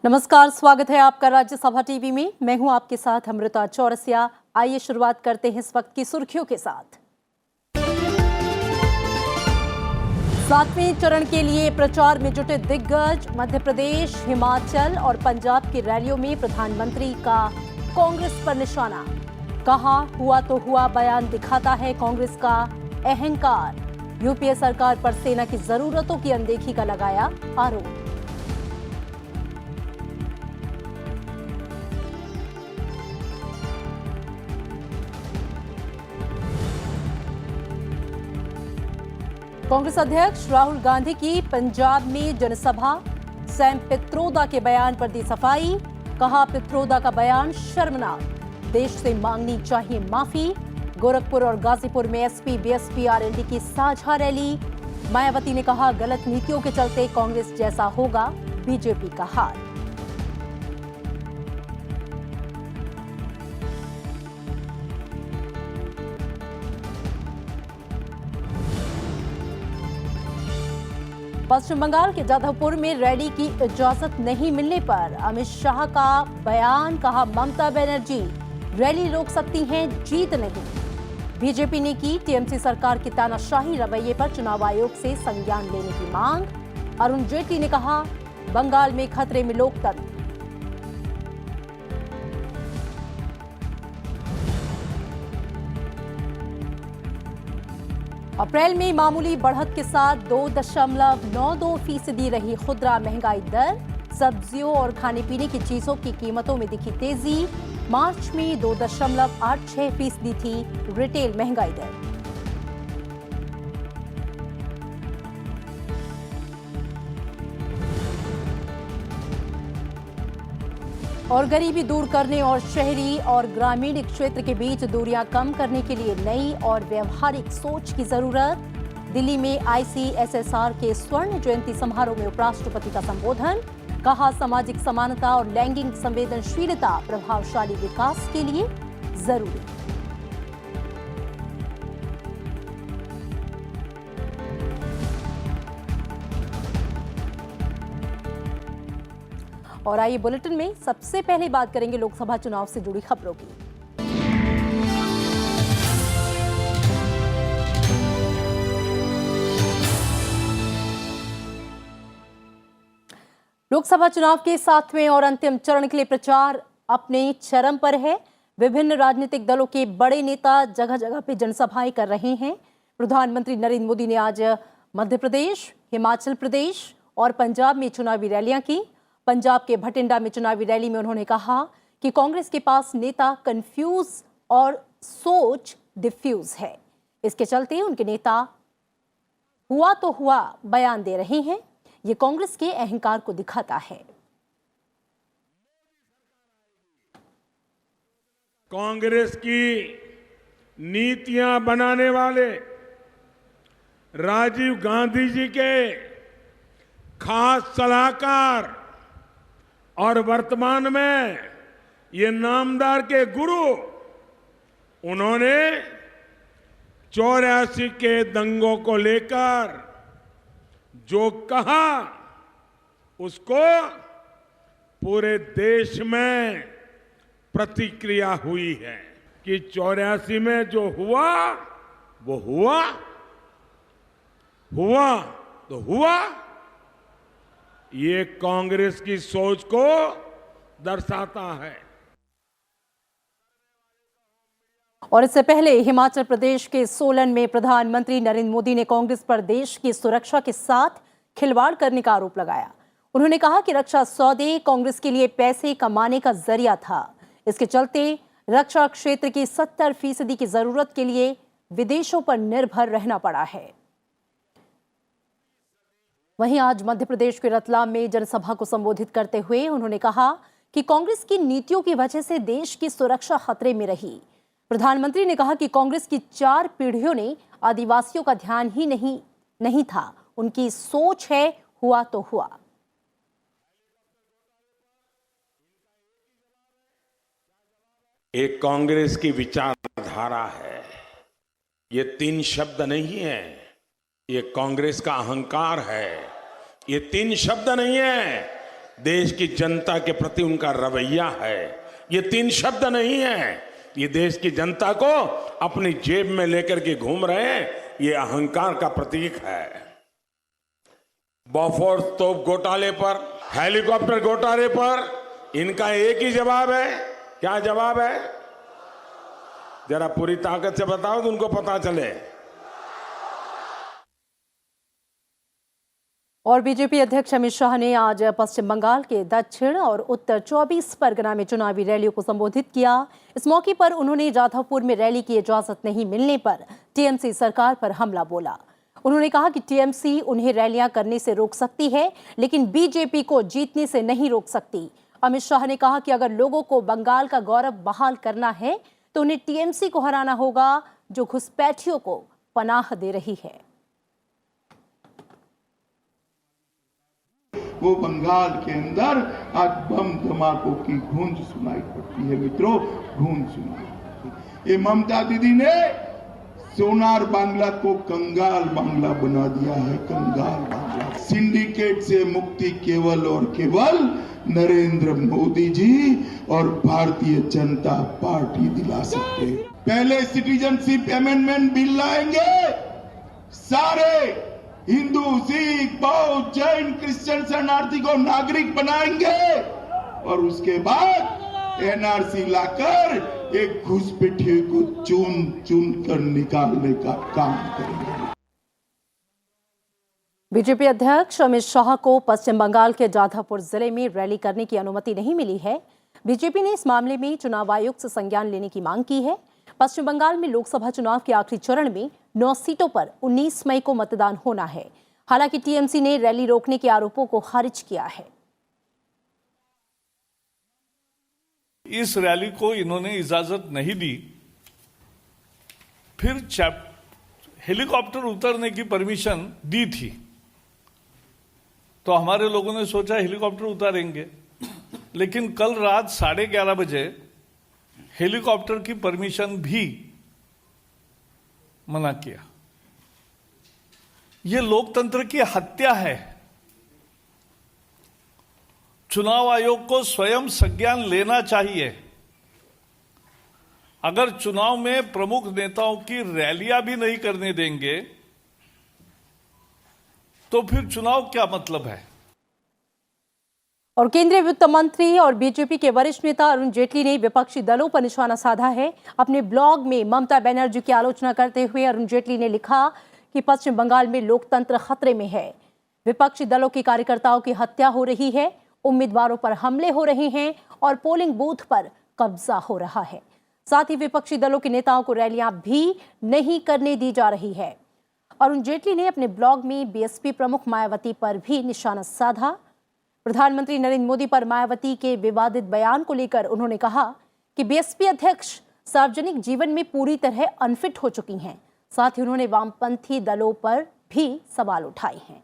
नमस्कार, स्वागत है आपका राज्यसभा टीवी में। मैं हूं आपके साथ अमृता चौरसिया। आइए शुरुआत करते हैं इस वक्त की सुर्खियों के साथ। 7वें चरण के लिए प्रचार में जुटे दिग्गज। मध्य प्रदेश, हिमाचल और पंजाब की रैलियों में प्रधानमंत्री का कांग्रेस पर निशाना। कहा, हुआ तो हुआ बयान दिखाता है कांग्रेस का अहंकार। यूपीए सरकार पर सेना की जरूरतों की अनदेखी का लगाया आरोप। कांग्रेस अध्यक्ष राहुल गांधी की पंजाब में जनसभा। सैम पित्रोदा के बयान पर दी सफाई। कहा, पित्रोदा का बयान शर्मनाक, देश से मांगनी चाहिए माफी। गोरखपुर और गाजीपुर में एसपी बीएसपी आरएलडी की साझा रैली। मायावती ने कहा, गलत नीतियों के चलते कांग्रेस जैसा होगा बीजेपी का हाल। पश्चिम बंगाल के जाधवपुर में रैली की इजाजत नहीं मिलने पर अमित शाह का बयान। कहा, ममता बनर्जी रैली रोक सकती हैं, जीत नहीं। बीजेपी ने की टीएमसी सरकार की तानाशाही रवैये पर चुनाव आयोग से संज्ञान लेने की मांग। अरुण जेटली ने कहा, बंगाल में खतरे में लोकतंत्र। अप्रैल में मामूली बढ़त के साथ 2.92% रही खुदरा महंगाई दर। सब्जियों और खाने पीने की चीजों की कीमतों में दिखी तेजी। मार्च में 2.86% थी रिटेल महंगाई दर। और गरीबी दूर करने और शहरी और ग्रामीण क्षेत्र के बीच दूरियां कम करने के लिए नई और व्यवहारिक सोच की जरूरत। दिल्ली में आईसीएसएसआर के स्वर्ण जयंती समारोह में उपराष्ट्रपति का संबोधन। कहा, सामाजिक समानता और लैंगिक संवेदनशीलता प्रभावशाली विकास के लिए जरूरी। और आइए बुलेटिन में सबसे पहले बात करेंगे लोकसभा चुनाव से जुड़ी खबरों की। लोकसभा चुनाव के 7वें और अंतिम चरण के लिए प्रचार अपने चरम पर है। विभिन्न राजनीतिक दलों के बड़े नेता जगह जगह पे जनसभाएं कर रहे हैं। प्रधानमंत्री नरेंद्र मोदी ने आज मध्य प्रदेश, हिमाचल प्रदेश और पंजाब में चुनावी रैलियां की। पंजाब के भटिंडा में चुनावी रैली में उन्होंने कहा कि कांग्रेस के पास नेता कंफ्यूज और सोच डिफ्यूज है। इसके चलते उनके नेता हुआ तो हुआ बयान दे रहे हैं। ये कांग्रेस के अहंकार को दिखाता है। कांग्रेस की नीतियां बनाने वाले राजीव गांधी जी के खास सलाहकार और वर्तमान में ये नामदार के गुरु, उन्होंने 84 के दंगों को लेकर जो कहा, उसको पूरे देश में प्रतिक्रिया हुई है कि 84 में जो हुआ वो हुआ तो हुआ। ये कांग्रेस की सोच को दर्शाता है। और इससे पहले हिमाचल प्रदेश के सोलन में प्रधानमंत्री नरेंद्र मोदी ने कांग्रेस पर देश की सुरक्षा के साथ खिलवाड़ करने का आरोप लगाया। उन्होंने कहा कि रक्षा सौदे कांग्रेस के लिए पैसे कमाने का जरिया था। इसके चलते रक्षा क्षेत्र की 70% की जरूरत के लिए विदेशों पर निर्भर रहना पड़ा है। वहीं आज मध्य प्रदेश के रतलाम में जनसभा को संबोधित करते हुए उन्होंने कहा कि कांग्रेस की नीतियों की वजह से देश की सुरक्षा खतरे में रही। प्रधानमंत्री ने कहा कि कांग्रेस की 4 पीढ़ियों ने आदिवासियों का ध्यान ही नहीं था। उनकी सोच है, हुआ तो हुआ। एक कांग्रेस की विचारधारा है। ये 3 शब्द नहीं है, ये कांग्रेस का अहंकार है। ये 3 शब्द नहीं है, देश की जनता के प्रति उनका रवैया है। ये 3 शब्द नहीं है, ये देश की जनता को अपनी जेब में लेकर के घूम रहे हैं, ये अहंकार का प्रतीक है। बॉफोर्स तोप घोटाले पर, हेलीकॉप्टर घोटाले पर इनका एक ही जवाब है। क्या जवाब है? जरा पूरी ताकत से बताओ तो उनको पता चले। और बीजेपी अध्यक्ष अमित शाह ने आज पश्चिम बंगाल के दक्षिण और उत्तर 24 परगना में चुनावी रैलियों को संबोधित किया। इस मौके पर उन्होंने जाधवपुर में रैली की इजाजत नहीं मिलने पर टीएमसी सरकार पर हमला बोला। उन्होंने कहा कि टीएमसी उन्हें रैलियां करने से रोक सकती है, लेकिन बीजेपी को जीतने से नहीं रोक सकती। अमित शाह ने कहा कि अगर लोगों को बंगाल का गौरव बहाल करना है तो उन्हें टीएमसी को हराना होगा, जो घुसपैठियों को पनाह दे रही है। वो बंगाल के अंदर आज बम धमाकों की गूंज सुनाई पड़ती है। मित्रों, गूंज सुनाई पड़ती है। ये ममता दीदी ने सोनार बांग्ला को कंगाल बांग्ला बना दिया है। कंगाल बांग्ला। सिंडिकेट से मुक्ति केवल और केवल नरेंद्र मोदी जी और भारतीय जनता पार्टी दिला सकते हैं। पहले सिटीजनशिप अमेंडमेंट बिल लाएंगे, सारे हिंदू, सिख, बौद्ध, जैन, क्रिश्चियन शरणार्थी को नागरिक बनाएंगे और उसके बाद एनआरसी लाकर एक घुसपैठिए को चुन चुन कर निकालने का काम करेंगे। बीजेपी अध्यक्ष अमित शाह को पश्चिम बंगाल के जाधवपुर जिले में रैली करने की अनुमति नहीं मिली है। बीजेपी ने इस मामले में चुनाव आयोग से संज्ञान लेने की मांग की है। पश्चिम बंगाल में लोकसभा चुनाव के आखिरी चरण में 9 सीटों पर 19 मई को मतदान होना है। हालांकि टीएमसी ने रैली रोकने के आरोपों को खारिज किया है। इस रैली को इन्होंने इजाजत नहीं दी। फिर हेलीकॉप्टर उतरने की परमिशन दी थी, तो हमारे लोगों ने सोचा हेलीकॉप्टर उतारेंगे, लेकिन कल रात 11:30 बजे हेलीकॉप्टर की परमिशन भी मना किया। यह लोकतंत्र की हत्या है। चुनाव आयोग को स्वयं संज्ञान लेना चाहिए। अगर चुनाव में प्रमुख नेताओं की रैलियां भी नहीं करने देंगे तो फिर चुनाव क्या मतलब है। और केंद्रीय वित्त मंत्री और बीजेपी के वरिष्ठ नेता अरुण जेटली ने विपक्षी दलों पर निशाना साधा है। अपने ब्लॉग में ममता बनर्जी की आलोचना करते हुए अरुण जेटली ने लिखा कि पश्चिम बंगाल में लोकतंत्र खतरे में है। विपक्षी दलों के कार्यकर्ताओं की हत्या हो रही है, उम्मीदवारों पर हमले हो रहे हैं और पोलिंग बूथ पर कब्जा हो रहा है। साथ ही विपक्षी दलों के नेताओं को रैलियां भी नहीं करने दी जा रही है। अरुण जेटली ने अपने ब्लॉग में बीएसपी प्रमुख मायावती पर भी निशाना साधा। प्रधानमंत्री नरेंद्र मोदी पर मायावती के विवादित बयान को लेकर उन्होंने कहा कि बीएसपी अध्यक्ष सार्वजनिक जीवन में पूरी तरह अनफिट हो चुकी हैं। साथ ही उन्होंने वामपंथी दलों पर भी सवाल उठाए हैं।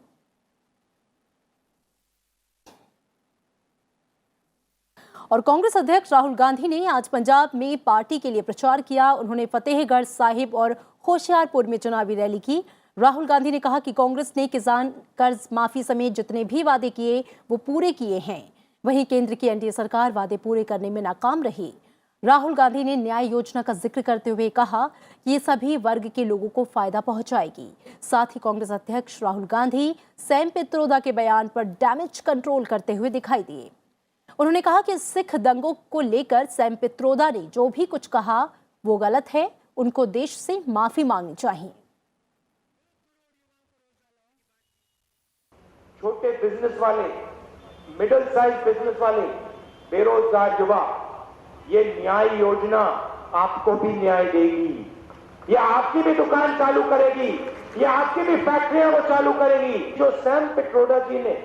और कांग्रेस अध्यक्ष राहुल गांधी ने आज पंजाब में पार्टी के लिए प्रचार किया। उन्होंने फतेहगढ़ साहिब और होशियारपुर में चुनावी रैली की। राहुल गांधी ने कहा कि कांग्रेस ने किसान कर्ज माफी समेत जितने भी वादे किए वो पूरे किए हैं। वहीं केंद्र की एनडीए सरकार वादे पूरे करने में नाकाम रही। राहुल गांधी ने न्याय योजना का जिक्र करते हुए कहा कि ये सभी वर्ग के लोगों को फायदा पहुंचाएगी। साथ ही कांग्रेस अध्यक्ष राहुल गांधी सैम पित्रोदा के बयान पर डैमेज कंट्रोल करते हुए दिखाई दिए। उन्होंने कहा कि सिख दंगों को लेकर सैम पित्रोदा ने जो भी कुछ कहा वो गलत है, उनको देश से माफी मांगनी चाहिए। छोटे बिजनेस वाले, मिडिल साइज बिजनेस वाले, बेरोजगार युवा, ये न्याय योजना आपको भी न्याय देगी। ये आपकी भी दुकान चालू करेगी, ये आपकी भी फैक्ट्रियां वो चालू करेगी। जो सैम पित्रोदा जी ने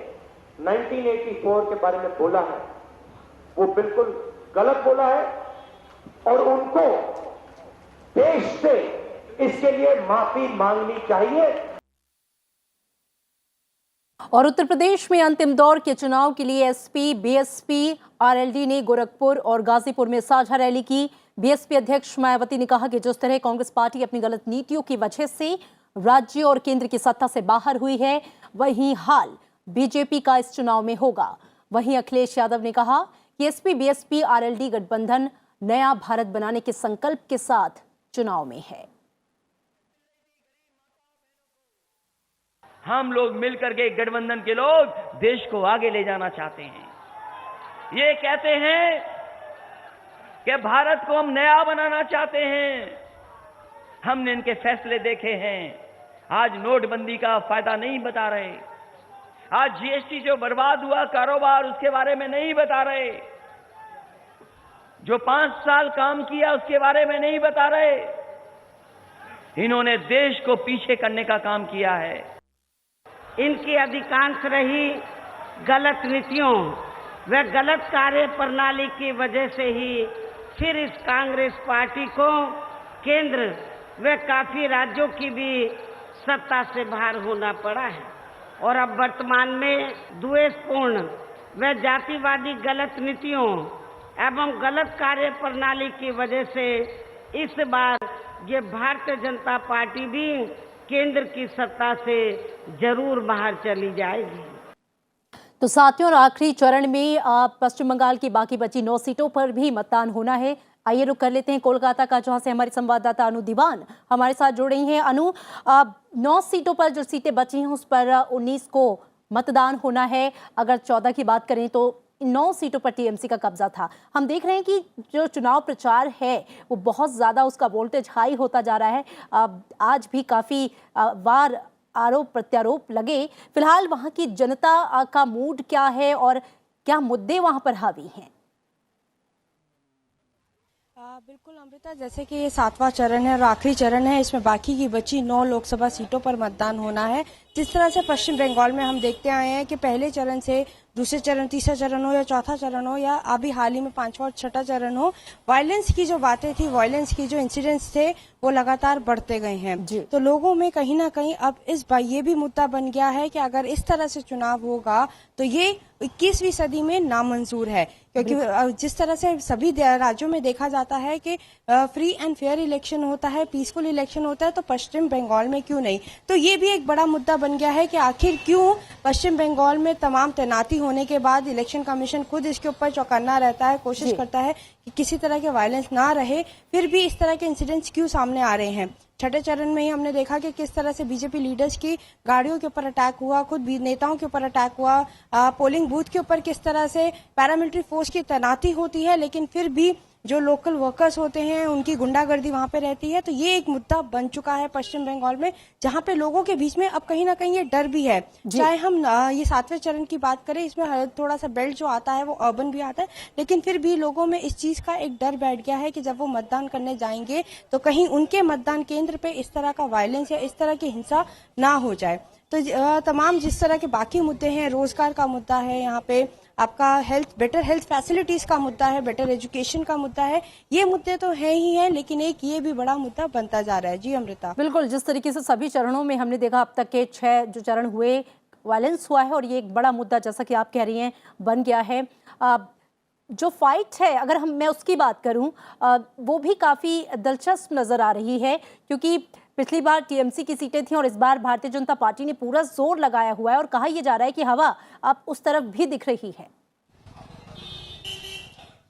1984 के बारे में बोला है वो बिल्कुल गलत बोला है और उनको देश से इसके लिए माफी मांगनी चाहिए। और उत्तर प्रदेश में अंतिम दौर के चुनाव के लिए एसपी, बीएसपी, आरएलडी ने गोरखपुर और गाजीपुर में साझा रैली की। बीएसपी अध्यक्ष मायावती ने कहा कि जिस तरह कांग्रेस पार्टी अपनी गलत नीतियों की वजह से राज्य और केंद्र की सत्ता से बाहर हुई है, वही हाल बीजेपी का इस चुनाव में होगा। वहीं अखिलेश यादव ने कहा कि एसपी बीएसपी आरएलडी गठबंधन नया भारत बनाने के संकल्प के साथ चुनाव में है। हम लोग मिलकर के गठबंधन के लोग देश को आगे ले जाना चाहते हैं। ये कहते हैं कि भारत को हम नया बनाना चाहते हैं। हमने इनके फैसले देखे हैं। आज नोटबंदी का फायदा नहीं बता रहे, आज जीएसटी जो बर्बाद हुआ कारोबार उसके बारे में नहीं बता रहे, जो 5 साल काम किया उसके बारे में नहीं बता रहे। इन्होंने देश को पीछे करने का काम किया है। इनकी अधिकांश रही गलत नीतियों व गलत कार्य प्रणाली की वजह से ही फिर इस कांग्रेस पार्टी को केंद्र व काफी राज्यों की भी सत्ता से बाहर होना पड़ा है और अब वर्तमान में द्वेषपूर्ण व जातिवादी गलत नीतियों एवं गलत कार्य प्रणाली की वजह से इस बार ये भारतीय जनता पार्टी भी केंद्र की सत्ता से जरूर बाहर चली जाएगी। तो साथियों, आखिरी चरण में पश्चिम बंगाल की बाकी बची 9 सीटों पर भी मतदान होना है। आइए रुक कर लेते हैं कोलकाता का, जहां से हमारी संवाददाता अनु दीवान हमारे साथ जुड़ रही हैं। अनु, 9 सीटों पर जो सीटें बची हैं उस पर 19 को मतदान होना है। अगर 14 की बात करें तो 9 सीटों पर टीएमसी का कब्जा था। हम देख रहे हैं कि जो चुनाव प्रचार है वो बहुत ज़्यादा उसका वोल्टेज हाई होता जा रहा है। आज भी काफ़ी बार आरोप प्रत्यारोप लगे। फिलहाल वहाँ की जनता का मूड क्या है और क्या मुद्दे वहाँ पर हावी हैं? बिल्कुल अमृता, जैसे कि ये 7वां चरण है और आखिरी चरण है, इसमें बाकी की बची 9 लोकसभा सीटों पर मतदान होना है। जिस तरह से पश्चिम बंगाल में हम देखते आए हैं कि पहले चरण से दूसरे चरण, तीसरा चरण हो या चौथा चरण हो या अभी हाल ही में 5वां और 6ठा चरण हो, वायलेंस की जो बातें थी, वायलेंस की जो इंसिडेंट्स थे वो लगातार बढ़ते गए हैं। तो लोगों में कहीं ना कहीं अब इस बार ये भी मुद्दा बन गया है कि अगर इस तरह से चुनाव होगा तो ये 21वीं सदी में नामंजूर है, क्योंकि जिस तरह से सभी राज्यों में देखा जाता है कि फ्री एंड फेयर इलेक्शन होता है, पीसफुल इलेक्शन होता है, तो पश्चिम बंगाल में क्यों नहीं। तो ये भी एक बड़ा मुद्दा बन गया है कि आखिर क्यों पश्चिम बंगाल में तमाम तैनाती होने के बाद इलेक्शन कमीशन खुद इसके ऊपर चौकन्ना रहता है, कोशिश करता है कि किसी तरह के वायलेंस ना रहे, फिर भी इस तरह के इंसिडेंट्स क्यों सामने आ रहे हैं। छठे चरण में ही हमने देखा कि किस तरह से बीजेपी लीडर्स की गाड़ियों के ऊपर अटैक हुआ, खुद नेताओं के ऊपर अटैक हुआ, पोलिंग बूथ के ऊपर किस तरह से पैरामिलिट्री फोर्स की तैनाती होती है, लेकिन फिर भी जो लोकल वर्कर्स होते हैं उनकी गुंडागर्दी वहां पे रहती है। तो ये एक मुद्दा बन चुका है पश्चिम बंगाल में, जहां पे लोगों के बीच में अब कहीं ना कहीं ये डर भी है। चाहे हम ये 7वें चरण की बात करें, इसमें थोड़ा सा बेल्ट जो आता है वो अर्बन भी आता है, लेकिन फिर भी लोगों में इस चीज का एक डर बैठ गया है कि जब वो मतदान करने जाएंगे तो कहीं उनके मतदान केंद्र पे इस तरह का वायलेंस या इस तरह की हिंसा ना हो जाए। तो तमाम जिस तरह के बाकी मुद्दे हैं, रोजगार का मुद्दा है, यहाँ पे आपका बेटर हेल्थ फैसिलिटीज का मुद्दा है, बेटर एजुकेशन का मुद्दा है, ये मुद्दे तो है ही है, लेकिन एक ये भी बड़ा मुद्दा बनता जा रहा है। जी अमृता, बिल्कुल, जिस तरीके से सभी चरणों में हमने देखा अब तक के 6 जो चरण हुए वायलेंस हुआ है और ये एक बड़ा मुद्दा, जैसा कि आप कह रही हैं, बन गया है। जो फाइट है, अगर मैं उसकी बात करूं, वो भी काफ़ी दिलचस्प नज़र आ रही है, क्योंकि पिछली बार टीएमसी की सीटें थीं और इस बार भारतीय जनता पार्टी ने पूरा जोर लगाया हुआ है और कहा यह जा रहा है कि हवा अब उस तरफ भी दिख रही है।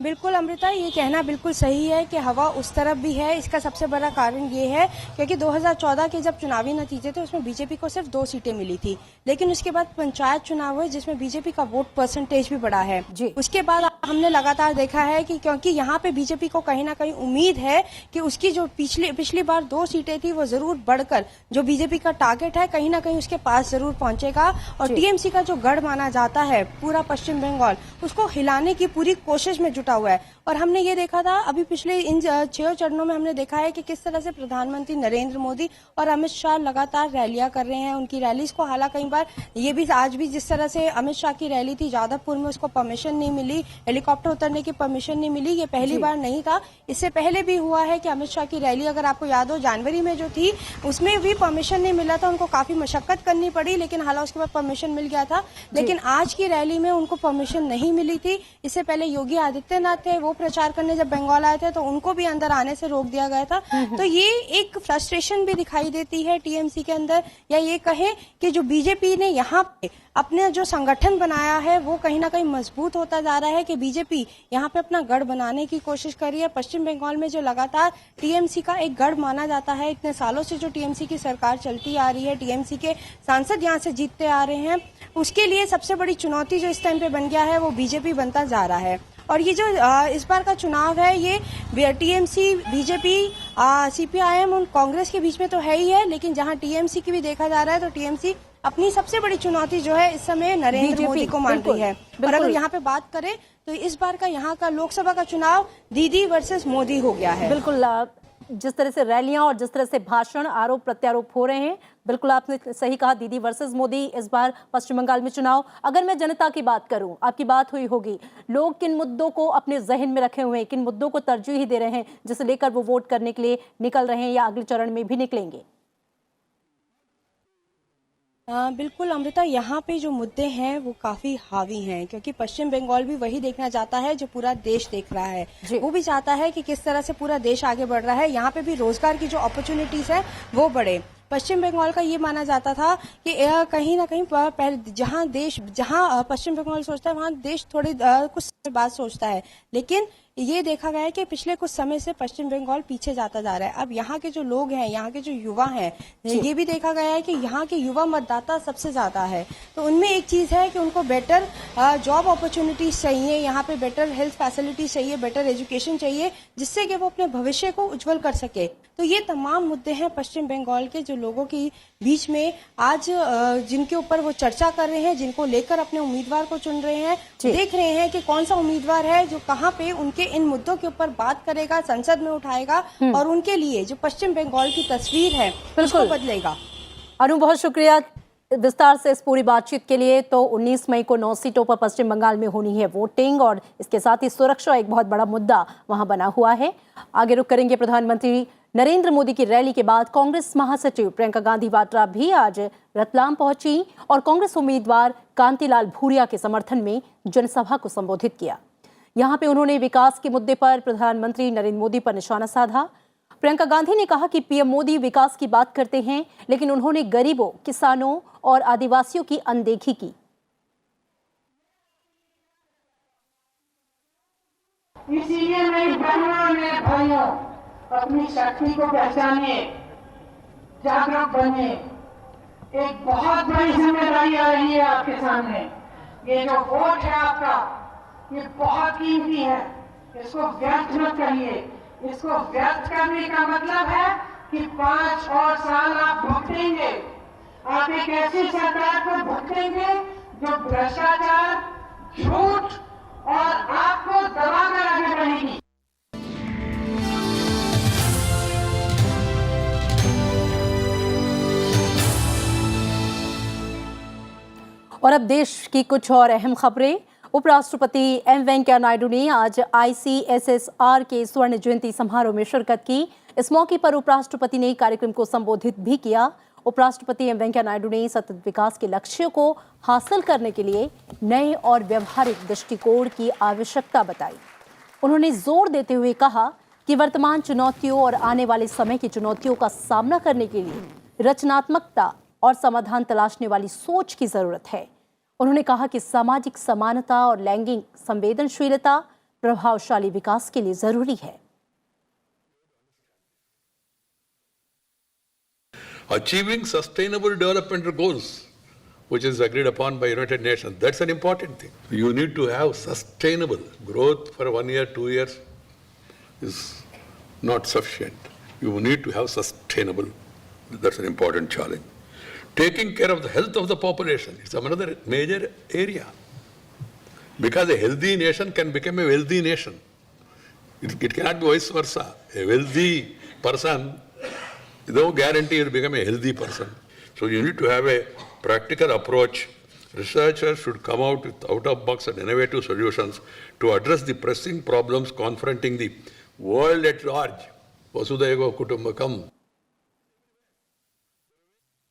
बिल्कुल अमृता, ये कहना बिल्कुल सही है कि हवा उस तरफ भी है। इसका सबसे बड़ा कारण ये है क्योंकि 2014 के जब चुनावी नतीजे थे उसमें बीजेपी को सिर्फ 2 सीटें मिली थी, लेकिन उसके बाद पंचायत चुनाव हुए जिसमें बीजेपी का वोट परसेंटेज भी बढ़ा है। उसके बाद हमने लगातार देखा है कि क्योंकि यहाँ पे बीजेपी को कहीं ना कहीं उम्मीद है कि उसकी जो पिछली बार 2 सीटें थी वो जरूर बढ़कर जो बीजेपी का टारगेट है कहीं ना कहीं उसके पास जरूर पहुंचेगा। और टीएमसी का जो गढ़ माना जाता है पूरा पश्चिम बंगाल, उसको हिलाने की पूरी कोशिश में हुआ है। और हमने ये देखा था अभी पिछले इन 6 चरणों में हमने देखा है कि किस तरह से प्रधानमंत्री नरेंद्र मोदी और अमित शाह लगातार रैलियां कर रहे हैं। उनकी रैलीज को हालांकि कई बार ये भी आज भी जिस तरह से अमित शाह की रैली थी जादवपुर में, उसको परमिशन नहीं मिली, हेलीकॉप्टर उतरने की परमिशन नहीं मिली। ये पहली बार नहीं था, इससे पहले भी हुआ है कि अमित शाह की रैली, अगर आपको याद हो, जनवरी में जो थी उसमें भी परमिशन नहीं मिला था, उनको काफी मशक्कत करनी पड़ी, लेकिन हालांकि उसके बाद परमिशन मिल गया था। लेकिन आज की रैली में उनको परमिशन नहीं मिली थी। इससे पहले योगी आदित्यनाथ थे, वो प्रचार करने जब बंगाल आए थे तो उनको भी अंदर आने से रोक दिया गया था। तो ये एक फ्रस्ट्रेशन भी दिखाई देती है टीएमसी के अंदर, या ये कहें कि जो बीजेपी ने यहाँ पे अपने जो संगठन बनाया है वो कहीं ना कहीं मजबूत होता जा रहा है, कि बीजेपी यहाँ पे अपना गढ़ बनाने की कोशिश कर रही है। पश्चिम बंगाल में जो लगातार टीएमसी का एक गढ़ माना जाता है, इतने सालों से जो टीएमसी की सरकार चलती आ रही है, टीएमसी के सांसद यहाँ से जीतते आ रहे हैं, उसके लिए सबसे बड़ी चुनौती जो इस टाइम पे बन गया है वो बीजेपी बनता जा रहा है। और ये जो इस बार का चुनाव है, ये टीएमसी, बीजेपी, सीपीआईएम और कांग्रेस के बीच में तो है ही है, लेकिन जहां टीएमसी की भी देखा जा रहा है तो टीएमसी अपनी सबसे बड़ी चुनौती जो है इस समय नरेंद्र मोदी को मान रही है। और अगर यहाँ पे बात करें तो इस बार का यहाँ का लोकसभा का चुनाव दीदी वर्सेस मोदी हो गया है। बिल्कुल, जिस तरह से रैलियां और जिस तरह से भाषण, आरोप प्रत्यारोप हो रहे हैं, बिल्कुल आपने सही कहा, दीदी वर्सेस मोदी इस बार पश्चिम बंगाल में चुनाव। अगर मैं जनता की बात करूं, आपकी बात हुई होगी, लोग किन मुद्दों को अपने जहन में रखे हुए हैं, किन मुद्दों को तरजीह दे रहे हैं, जिसे लेकर वो वोट करने के लिए निकल रहे हैं या अगले चरण में भी निकलेंगे? बिल्कुल अमृता, यहाँ पे जो मुद्दे हैं वो काफी हावी हैं, क्योंकि पश्चिम बंगाल भी वही देखना चाहता है जो पूरा देश देख रहा है। वो भी चाहता है कि किस तरह से पूरा देश आगे बढ़ रहा है, यहाँ पे भी रोजगार की जो अपॉर्चुनिटीज है वो बढ़े। पश्चिम बंगाल का ये माना जाता था कि कहीं ना कहीं पहले जहां पश्चिम बंगाल सोचता है वहां देश थोड़ी कुछ समय बाद सोचता है, लेकिन ये देखा गया है कि पिछले कुछ समय से पश्चिम बंगाल पीछे जाता जा रहा है। अब यहाँ के जो लोग हैं, यहाँ के जो युवा हैं, ये भी देखा गया है कि यहाँ के युवा मतदाता सबसे ज्यादा है। तो उनमें एक चीज है कि उनको बेटर जॉब अपॉर्चुनिटीज चाहिए, यहाँ पे बेटर हेल्थ फैसिलिटीज चाहिए, बेटर एजुकेशन चाहिए, जिससे कि वो अपने भविष्य को उज्जवल कर सके। तो ये तमाम मुद्दे हैं पश्चिम बंगाल के जो लोगों के बीच में आज जिनके ऊपर वो चर्चा कर रहे हैं, जिनको लेकर अपने उम्मीदवार को चुन रहे हैं, देख रहे हैं कि कौन सा उम्मीदवार है जो कहाँ पे उनके इन मुद्दों के ऊपर बात करेगा, संसद में उठाएगा और उनके लिए जो पश्चिम बंगाल की तस्वीर है उसको बदलेगा। अनु, बहुत शुक्रिया विस्तार से इस पूरी बातचीत के लिए। तो 19 मई को 9 सीटों पर पश्चिम बंगाल में होनी है वोटिंग, और इसके साथ ही सुरक्षा एक बहुत बड़ा मुद्दा वहां बना हुआ है। आगे रुक करेंगे। प्रधानमंत्री नरेंद्र मोदी की रैली के बाद कांग्रेस महासचिव प्रियंका गांधी वाड्रा भी आज रतलाम पहुंची और कांग्रेस उम्मीदवार कांतिलाल भूरिया के समर्थन में जनसभा को संबोधित किया। यहां पे उन्होंने विकास के मुद्दे पर प्रधानमंत्री नरेंद्र मोदी पर निशाना साधा। प्रियंका गांधी ने कहा कि पीएम मोदी विकास की बात करते हैं, लेकिन उन्होंने गरीबों, किसानों और आदिवासियों की अनदेखी की। इसीलिए मेरी बहनों ने भाइयों, अपनी शक्ति को पहचाने, जागरूक बने। एक बहुत बड़ी जिम्मेदारी आ रही है आपके सामने। ये जो वोट है आपका, ये बहुत कीमती है, इसको व्यर्थ मत करिए। इसको व्यर्थ करने का मतलब है कि 5 और साल आप भुगतेंगे। आप एक ऐसी सरकार को भुगतेंगे जो भ्रष्टाचार, झूठ और आपको दबाकर आगे बढ़ेगी। और अब देश की कुछ और अहम खबरें। उपराष्ट्रपति एम वेंकैया नायडू ने आज ICSSR के स्वर्ण जयंती समारोह में शिरकत की। इस मौके पर उपराष्ट्रपति ने कार्यक्रम को संबोधित भी किया। उपराष्ट्रपति एम वेंकैया नायडू ने सतत विकास के लक्ष्यों को हासिल करने के लिए नए और व्यवहारिक दृष्टिकोण की आवश्यकता बताई। उन्होंने जोर देते हुए कहा कि वर्तमान चुनौतियों और आने वाले समय की चुनौतियों का सामना करने के लिए रचनात्मकता और समाधान तलाशने वाली सोच की जरूरत है। उन्होंने कहा कि सामाजिक समानता और लैंगिक संवेदनशीलता प्रभावशाली विकास के लिए जरूरी है। Achieving sustainable development goals, which is agreed upon by United Nations, that's an important thing. You need to have sustainable growth. For 1 year, 2 years is not sufficient. You need to have sustainable. That's an important challenge. Taking care of the health of the population is another major area. Because a healthy nation can become a wealthy nation. It cannot be vice versa. A wealthy person, no guarantee will become a healthy person. So you need to have a practical approach Researchers should come out with out-of-box and innovative solutions to address the pressing problems confronting the world at large. Vasudhaiva Kutumbakam.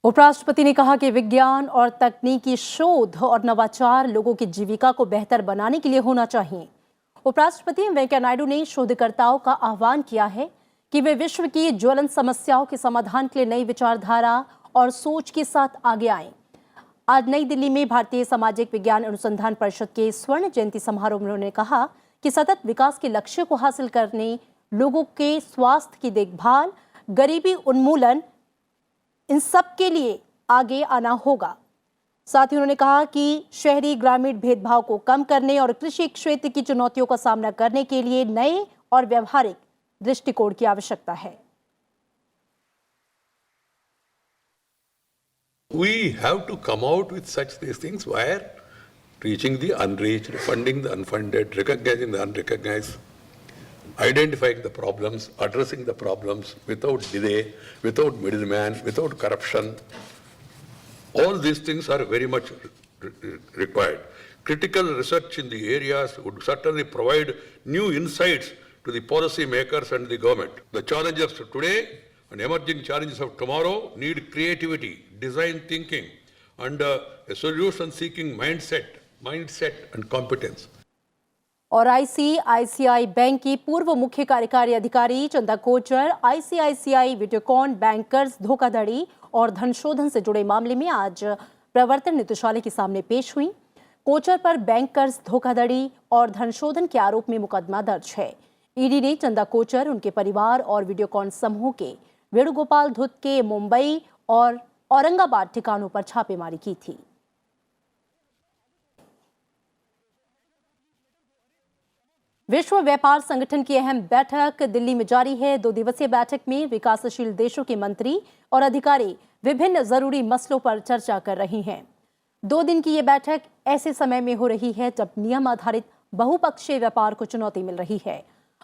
उपराष्ट्रपति ने कहा कि विज्ञान और तकनीकी शोध और नवाचार लोगों की जीविका को बेहतर बनाने के लिए होना चाहिए। उपराष्ट्रपति वेंकैया नायडू ने शोधकर्ताओं का आह्वान किया है कि वे विश्व की ज्वलंत समस्याओं के समाधान के लिए नई विचारधारा और सोच के साथ आगे आएं। आज नई दिल्ली में भारतीय सामाजिक विज्ञान अनुसंधान परिषद के स्वर्ण जयंती समारोह में उन्होंने कहा कि सतत विकास के लक्ष्य को हासिल करने, लोगों के स्वास्थ्य की देखभाल, गरीबी उन्मूलन, इन सब के लिए आगे आना होगा। साथ ही उन्होंने कहा कि शहरी ग्रामीण भेदभाव को कम करने और कृषि क्षेत्र की चुनौतियों का सामना करने के लिए नए और व्यवहारिक दृष्टिकोण की आवश्यकता है। We have to come out with such these things where reaching the unreached, funding the unfunded, recognizing the unrecognized, identifying the problems, addressing the problems without delay, without middleman, without corruption. All these things are very much required. Critical research in the areas would certainly provide new insights to the policy makers and the government. The challenges of today and emerging challenges of tomorrow need creativity, design thinking, and a solution-seeking mindset and competence. और ICICI bank की पूर्व मुख्य कार्यकारी अधिकारी Chanda Kochhar ICICI Videocon bankers धोखाधड़ी और धनशोधन से जुड़े मामले में आज प्रवर्तन निदेशालय के सामने पेश हुई। कोचर पर बैंकर्स धोखाधड़ी और धनशोधन के आरोप में मुकदमा दर्ज है। ईडी ने चंदा कोचर, उनके परिवार और वीडियोकॉन समूह के वेणुगोपाल धुत के मुंबई और औरंगाबाद ठिकानों पर छापेमारी की थी। विश्व व्यापार संगठन की अहम बैठक दिल्ली में जारी है। 2 दिवसीय बैठक में विकासशील देशों के मंत्री और अधिकारी विभिन्न जरूरी मसलों पर चर्चा कर रहे हैं। 2 दिन की ये बैठक ऐसे समय में हो रही है जब नियम आधारित बहुपक्षीय व्यापार को चुनौती मिल रही है।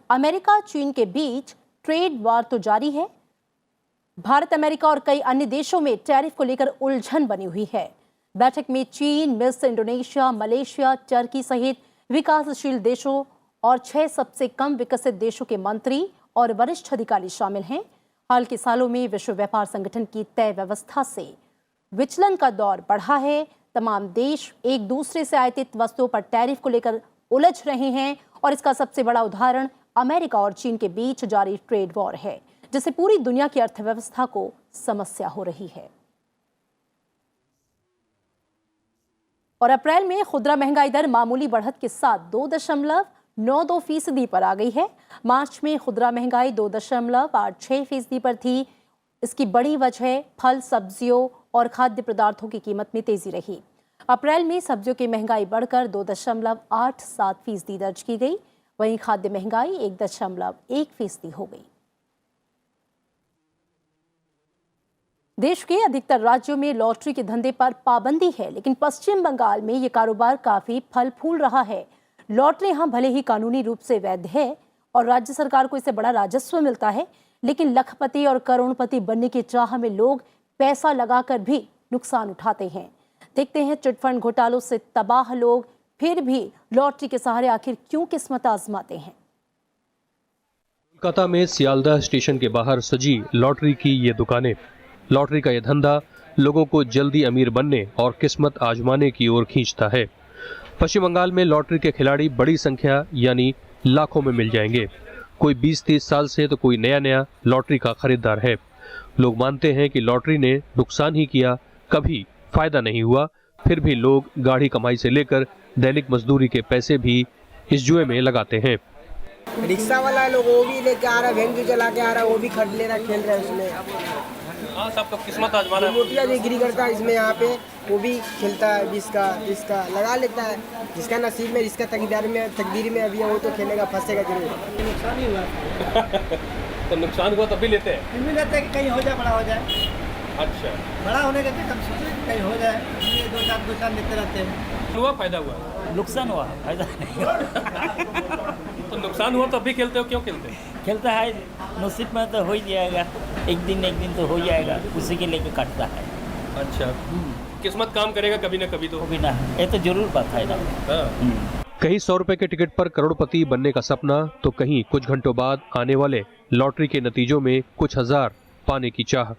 अमेरिका चीन के बीच ट्रेड वार तो जारी है। भारत, अमेरिका और कई अन्य देशों में टैरिफ को लेकर उलझन बनी हुई है। बैठक में चीन, मिस्र, इंडोनेशिया, मलेशिया, टर्की सहित विकासशील देशों और 6 सबसे कम विकसित देशों के मंत्री और वरिष्ठ अधिकारी शामिल हैं। हाल के सालों में विश्व व्यापार संगठन की तय व्यवस्था से विचलन का दौर बढ़ा है। तमाम देश एक दूसरे से आयातित वस्तुओं पर टैरिफ को लेकर उलझ रहे हैं और इसका सबसे बड़ा उदाहरण अमेरिका और चीन के बीच जारी ट्रेड वॉर है, जिससे पूरी दुनिया की अर्थव्यवस्था को समस्या हो रही है। और अप्रैल में खुदरा महंगाई दर मामूली बढ़त के साथ 2.92% पर आ गई है। मार्च में खुदरा महंगाई 2.86% पर थी। इसकी बड़ी वजह फल, सब्जियों और खाद्य पदार्थों की कीमत में तेजी रही। अप्रैल में सब्जियों की महंगाई बढ़कर 2.87% दर्ज की गई। वहीं खाद्य महंगाई 1.1% हो गई। देश के अधिकतर राज्यों में लॉटरी के धंधे पर पाबंदी है, लेकिन पश्चिम बंगाल में ये कारोबार काफी फल फूल रहा है। लॉटरी यहां भले ही कानूनी रूप से वैध है और राज्य सरकार को इससे बड़ा राजस्व मिलता है, लेकिन लखपति और करोड़पति बनने की चाह में लोग पैसा लगाकर भी नुकसान उठाते हैं। देखते हैं चिटफंड घोटालों से तबाह लोग फिर भी लॉटरी के सहारे आखिर क्यों किस्मत आजमाते हैं। कोलकाता में सियालदह स्टेशन के बाहर सजी लॉटरी की ये दुकानें। लॉटरी का यह धंधा लोगों को जल्दी अमीर बनने और किस्मत आजमाने की ओर खींचता है। पश्चिम बंगाल में लॉटरी के खिलाड़ी बड़ी संख्या यानी लाखों में मिल जाएंगे। कोई 20-30 साल से तो कोई नया लॉटरी का खरीदार है। लोग मानते हैं कि लॉटरी ने नुकसान ही किया, कभी फायदा नहीं हुआ। फिर भी लोग गाढ़ी कमाई से लेकर दैनिक मजदूरी के पैसे भी इस जुए में लगाते हैं। रिक्शा वाला लोग वो भी लेके आ रहा है, वैन भी चला के आ रहा है, वो भी खरीद ले रहा है, खेल रहा है उसमें। हाँ, सबको किस्मत आजमाना है। मोतिया बिक्री करता है इसमें, यहाँ पे वो भी खेलता है, 20 का 30 का लगा लेता है। जिसका नसीब में, जिसका तकदीर में अभी है वो तो खेलेगा, फंसेगा जरूर। नुकसान ही हुआ तो नुकसान हुआ तब भी लेते हैं, फिर भी लेते हैं कि कहीं हो जाए, बड़ा हो जाए। अच्छा, बड़ा होने का कम सोचते हैं कहीं हो जाए, 2 साल लेते रहते हैं। हुआ फायदा हुआ, नुकसान हुआ फायदा तो नुकसान हुआ तो अभी खेलते हो, क्यों खेलते हैं? खेलता है, नसीब में तो हो ही जाएगा, एक दिन तो हो जाएगा, उसी के लेके काटता है। अच्छा, किस्मत काम करेगा कभी ना कभी तो। कभी ना, ये तो जरूर बात है ना। कहीं 100 रुपए के टिकट पर करोड़पति बनने का सपना, तो कहीं कुछ घंटों बाद आने वाले लॉटरी के नतीजों में कुछ हजार पाने की चाह।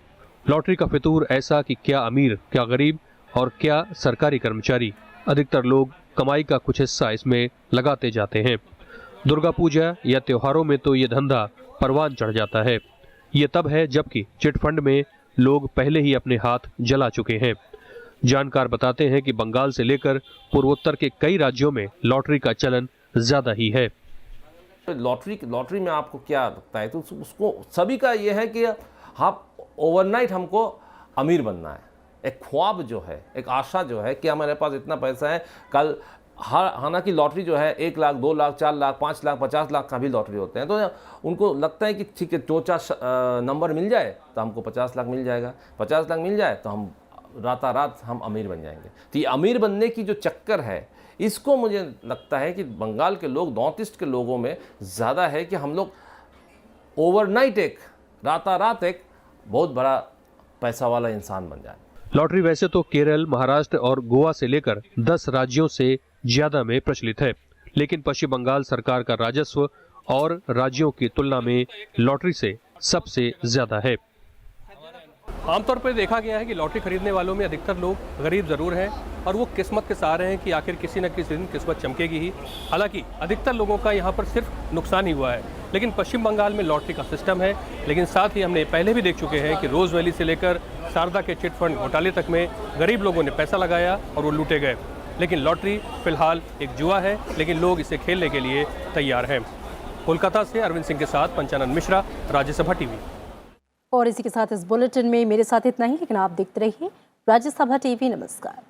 लॉटरी का फितूर ऐसा कि क्या अमीर, क्या गरीब और क्या सरकारी कर्मचारी, अधिकतर लोग कमाई का कुछ हिस्सा इसमें लगाते जाते हैं। दुर्गा पूजा या त्योहारों में तो ये धंधा परवान चढ़ जाता है। ये तब है जबकि चिट फंड में लोग पहले ही अपने हाथ जला चुके हैं। जानकार बताते हैं कि बंगाल से लेकर पूर्वोत्तर के कई राज्यों में लॉटरी का चलन ज्यादा ही है। लॉटरी में आपको क्या लगता है? तो उसको सभी का ये है कि आप ओवरनाइट हमको अमीर बनना है। एक ख्वाब जो है, एक आशा जो है कि हमारे पास इतना पैसा है, कल हालांकि लॉटरी जो है 1 लाख, 2 लाख, 4 लाख, 5 लाख, 50 लाख का भी लॉटरी होते हैं, तो उनको लगता है कि ठीक है 2-4 नंबर मिल जाए तो हमको 50 लाख मिल जाएगा, 50 लाख मिल जाए तो हम रात हम अमीर बन जाएंगे। तो ये अमीर बनने की जो चक्कर है, इसको मुझे लगता है कि बंगाल के लोग, नॉर्थ ईस्ट के लोगों में ज़्यादा है कि हम लोग ओवरनाइट रात एक बहुत बड़ा पैसा वाला इंसान बन जाए। लॉटरी वैसे तो केरल, महाराष्ट्र और गोवा से लेकर 10 राज्यों से ज्यादा में प्रचलित है, लेकिन पश्चिम बंगाल सरकार का राजस्व और राज्यों की तुलना में लॉटरी से सबसे ज्यादा है। आमतौर पर देखा गया है कि लॉटरी खरीदने वालों में अधिकतर लोग गरीब जरूर हैं और वो किस्मत के सहारे हैं कि आखिर किसी न किसी दिन किस्मत चमकेगी ही। हालांकि अधिकतर लोगों का यहाँ पर सिर्फ नुकसान ही हुआ है। लेकिन पश्चिम बंगाल में लॉटरी का सिस्टम है, लेकिन साथ ही हमने पहले भी देख चुके हैं कि रोज वैली से लेकर शारदा के चिट फंड घोटाले तक में गरीब लोगों ने पैसा लगाया और वो लूटे गए। लेकिन लॉटरी फिलहाल एक जुआ है, लेकिन लोग इसे खेलने के लिए तैयार हैं। कोलकाता से अरविंद सिंह के साथ पंचानन मिश्रा, राज्यसभा टीवी। और इसी के साथ इस बुलेटिन में मेरे साथ इतना ही, लेकिन आप देखते रहिए राज्यसभा टीवी। नमस्कार।